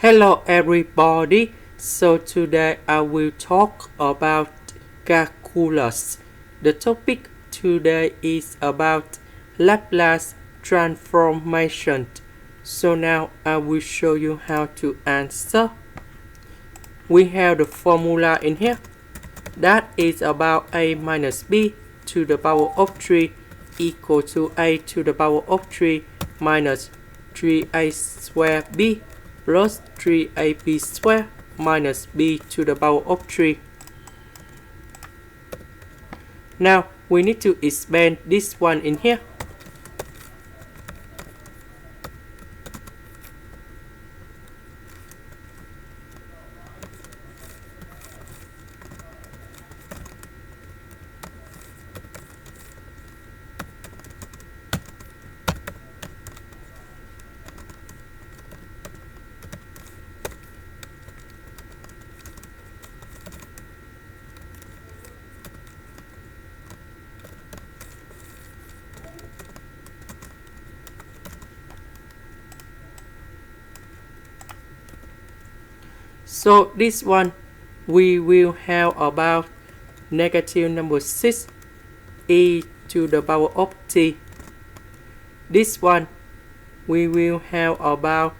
Hello everybody, so today I will talk about calculus. The topic today is about Laplace transformation. So now I will show you how to answer. We have the formula in here. That is about a minus b to the power of 3 equal to a to the power of 3 minus 3a squared b plus 3ab squared minus b to the power of 3. Now we need to expand this one in here. So this one we will have about negative number 6 e to the power of t. This one we will have about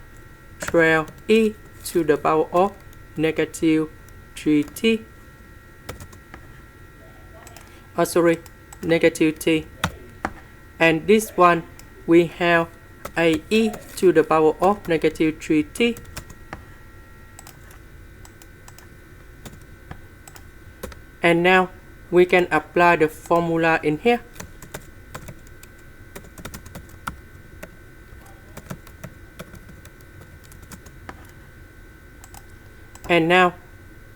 12 e to the power of negative 3t. Negative t. And this one we have a e to the power of negative 3t. And now we can apply the formula in here. And now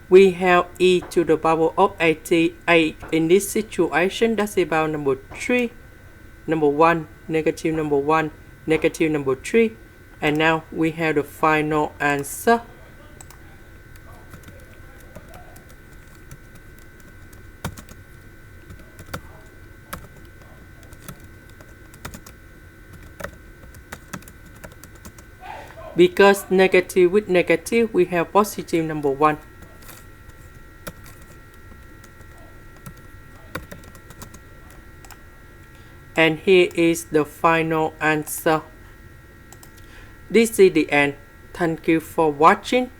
we have e to the power of at. A in this situation, that's about number 3, number 1, negative number 1, negative number 3. And now we have the final answer. Because negative with negative, we have positive number 1. And here is the final answer. This is the end. Thank you for watching.